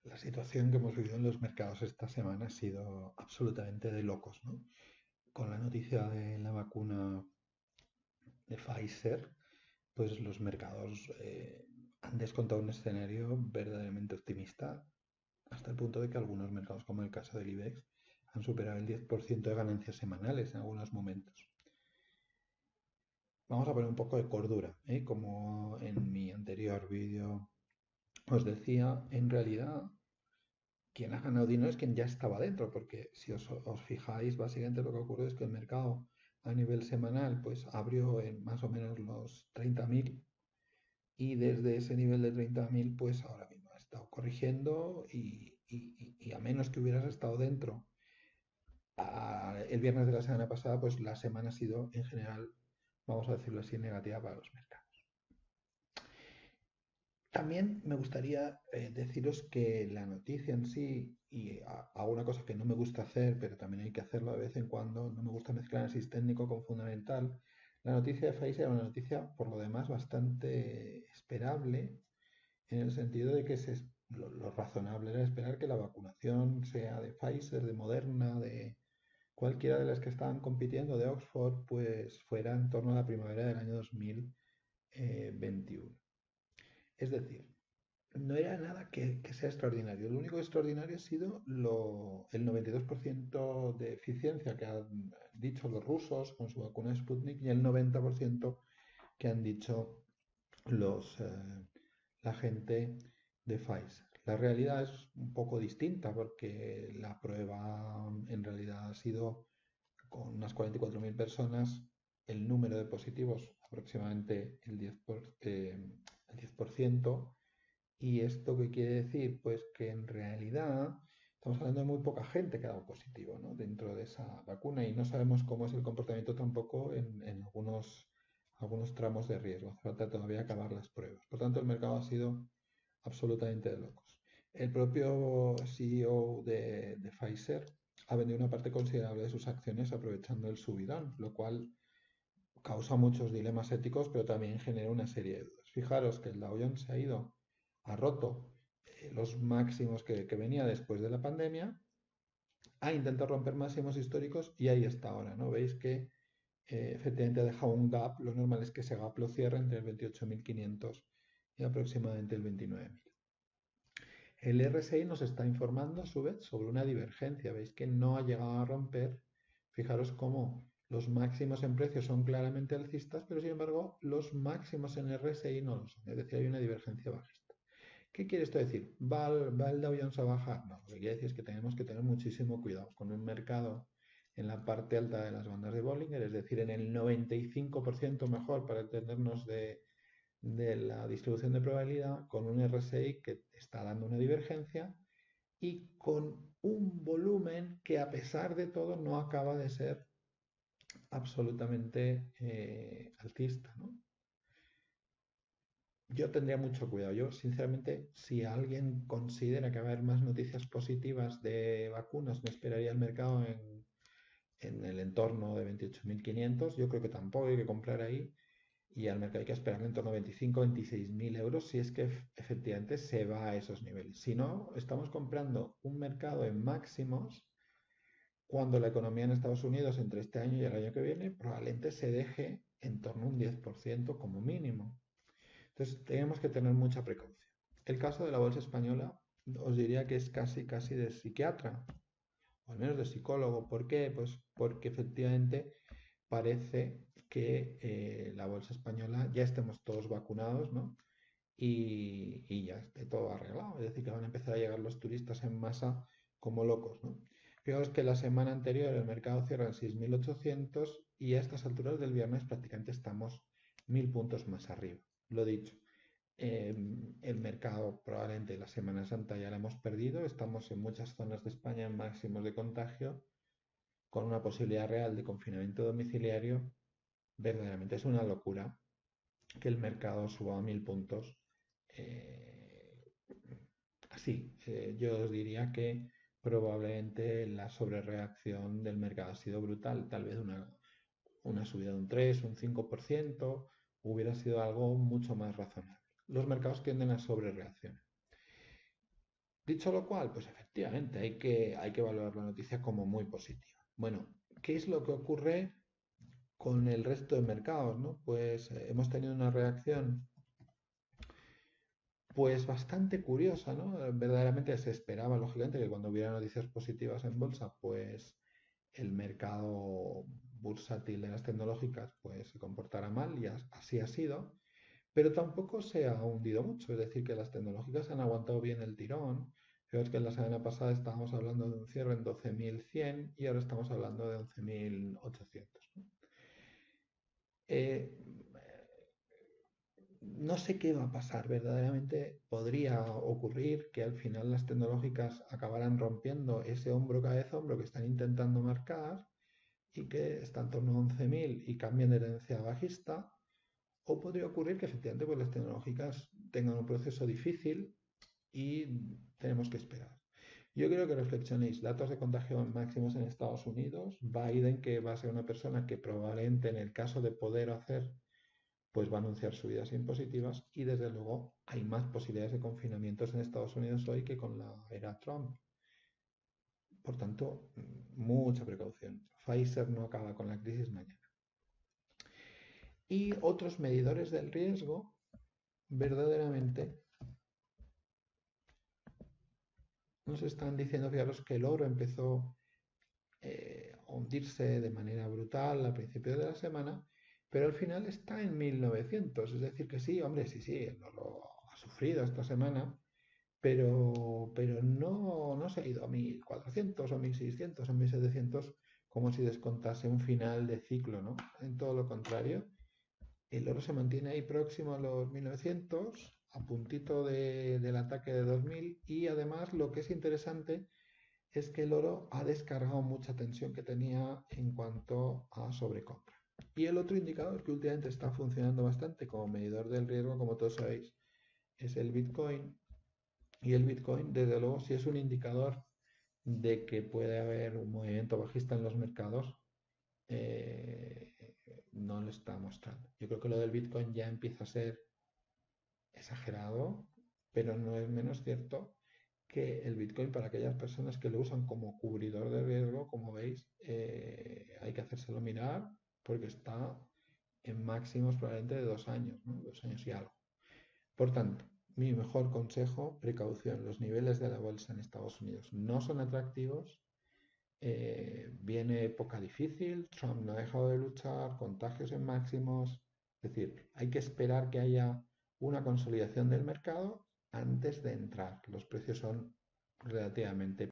La situación que hemos vivido en los mercados esta semana ha sido absolutamente de locos, ¿no? Con la noticia de la vacuna de Pfizer, pues los mercados han descontado un escenario verdaderamente optimista, hasta el punto de que algunos mercados, como el caso del IBEX, han superado el 10% de ganancias semanales en algunos momentos. Vamos a poner un poco de cordura, ¿eh? Como en mi anterior vídeo os decía, en realidad quien ha ganado dinero es quien ya estaba dentro, porque si os fijáis, básicamente lo que ocurre es que el mercado a nivel semanal pues abrió en más o menos los 30.000 y desde ese nivel de 30.000 pues ahora mismo ha estado corrigiendo y a menos que hubieras estado dentro el viernes de la semana pasada, pues la semana ha sido en general, vamos a decirlo así, negativa para los mercados. También me gustaría deciros que la noticia en sí, y hago una cosa que no me gusta hacer, pero también hay que hacerlo de vez en cuando, no me gusta mezclar análisis técnico con fundamental. La noticia de Pfizer era una noticia, por lo demás, bastante esperable, en el sentido de que lo razonable era esperar que la vacunación sea de Pfizer, de Moderna, de cualquiera de las que estaban compitiendo, de Oxford, pues fuera en torno a la primavera del año 2021. Es decir, no era nada que sea extraordinario. Lo único extraordinario ha sido el 92% de eficiencia que han dicho los rusos con su vacuna Sputnik y el 90% que han dicho los, la gente de Pfizer. La realidad es un poco distinta porque la prueba en realidad ha sido con unas 44.000 personas, el número de positivos aproximadamente el 10%. ¿Y esto qué quiere decir? Pues que en realidad estamos hablando de muy poca gente que ha dado positivo, ¿no? Dentro de esa vacuna y no sabemos cómo es el comportamiento tampoco en algunos tramos de riesgo. Hace falta todavía acabar las pruebas. Por tanto, el mercado ha sido absolutamente de locos. El propio CEO de Pfizer ha vendido una parte considerable de sus acciones aprovechando el subidón, lo cual causa muchos dilemas éticos, pero también genera una serie de dudas. Fijaros que el Dow Jones se ha roto los máximos que venía después de la pandemia, ha intentado romper máximos históricos y ahí está ahora, ¿no? Veis que efectivamente ha dejado un gap, lo normal es que ese gap lo cierre entre el 28.500 y aproximadamente el 29.000. El RSI nos está informando a su vez sobre una divergencia, veis que no ha llegado a romper, fijaros cómo los máximos en precios son claramente alcistas, pero sin embargo los máximos en RSI no lo son, es decir, hay una divergencia bajista. ¿Qué quiere esto decir? ¿Va el Dow Jones a bajar? No, lo que quiere decir es que tenemos que tener muchísimo cuidado con un mercado en la parte alta de las bandas de Bollinger, es decir, en el 95% mejor para entendernos de la distribución de probabilidad, con un RSI que está dando una divergencia y con un volumen que a pesar de todo no acaba de ser absolutamente altista, ¿no? Yo tendría mucho cuidado. Yo, sinceramente, si alguien considera que va a haber más noticias positivas de vacunas, me esperaría el mercado en el entorno de 28.500. Yo creo que tampoco hay que comprar ahí y al mercado hay que esperar en torno a 25 26.000 euros si es que efectivamente se va a esos niveles. Si no, estamos comprando un mercado en máximos cuando la economía en Estados Unidos entre este año y el año que viene probablemente se deje en torno a un 10% como mínimo. Entonces, tenemos que tener mucha precaución. El caso de la bolsa española os diría que es casi, casi de psiquiatra, o al menos de psicólogo. ¿Por qué? Pues porque efectivamente parece que la bolsa española ya estemos todos vacunados, ¿no? Y ya esté todo arreglado. Es decir, que van a empezar a llegar los turistas en masa como locos, ¿no? Fijaos que la semana anterior el mercado cierra en 6.800 y a estas alturas del viernes prácticamente estamos 1.000 puntos más arriba. Lo dicho, el mercado probablemente la Semana Santa ya la hemos perdido, estamos en muchas zonas de España en máximos de contagio, con una posibilidad real de confinamiento domiciliario, verdaderamente es una locura que el mercado suba a 1.000 puntos. eh, Así, yo os diría que probablemente la sobrereacción del mercado ha sido brutal, tal vez una subida de un 3, un 5% hubiera sido algo mucho más razonable. Los mercados tienden a sobrereaccionar. Dicho lo cual, pues efectivamente hay que valorar la noticia como muy positiva. Bueno, ¿qué es lo que ocurre con el resto de mercados, ¿no? Pues hemos tenido una reacción pues bastante curiosa, ¿no? Verdaderamente se esperaba, lógicamente, que cuando hubiera noticias positivas en bolsa, pues el mercado bursátil de las tecnológicas pues se comportara mal y así ha sido, pero tampoco se ha hundido mucho, es decir, que las tecnológicas han aguantado bien el tirón. Fijaos que la semana pasada estábamos hablando de un cierre en 12.100 y ahora estamos hablando de 11.800. Eh, no sé qué va a pasar, verdaderamente podría ocurrir que al final las tecnológicas acabaran rompiendo ese hombro cabeza hombro que están intentando marcar y que está en torno a 11.000 y cambien de tendencia bajista, o podría ocurrir que efectivamente pues, las tecnológicas tengan un proceso difícil y tenemos que esperar. Yo creo que reflexionéis, datos de contagio máximos en Estados Unidos, Biden, que va a ser una persona que probablemente en el caso de poder hacer, pues va a anunciar subidas impositivas y desde luego hay más posibilidades de confinamientos en Estados Unidos hoy que con la era Trump. Por tanto, mucha precaución. Pfizer no acaba con la crisis mañana. Y otros medidores del riesgo verdaderamente nos están diciendo, fijaros, que el oro empezó a hundirse de manera brutal al principio de la semana, pero al final está en 1900. Es decir, que sí, hombre, sí, sí, el oro ha sufrido esta semana, pero no se ha ido a 1400 o 1600 o 1700 como si descontase un final de ciclo, ¿no? En todo lo contrario, el oro se mantiene ahí próximo a los 1900, a puntito del ataque de 2000 y además lo que es interesante es que el oro ha descargado mucha tensión que tenía en cuanto a sobrecompra. Y el otro indicador que últimamente está funcionando bastante como medidor del riesgo, como todos sabéis, es el Bitcoin. Y el Bitcoin, desde luego, sí es un indicador de que puede haber un movimiento bajista en los mercados, eh, no lo está mostrando. Yo creo que lo del Bitcoin ya empieza a ser exagerado, pero no es menos cierto que el Bitcoin para aquellas personas que lo usan como cubridor de riesgo, como veis, hay que hacérselo mirar porque está en máximos probablemente de 2 años, ¿no? 2 años y algo. Por tanto, mi mejor consejo, precaución, los niveles de la bolsa en Estados Unidos no son atractivos, viene época difícil, Trump no ha dejado de luchar, contagios en máximos, es decir, hay que esperar que haya una consolidación del mercado antes de entrar. Los precios son relativamente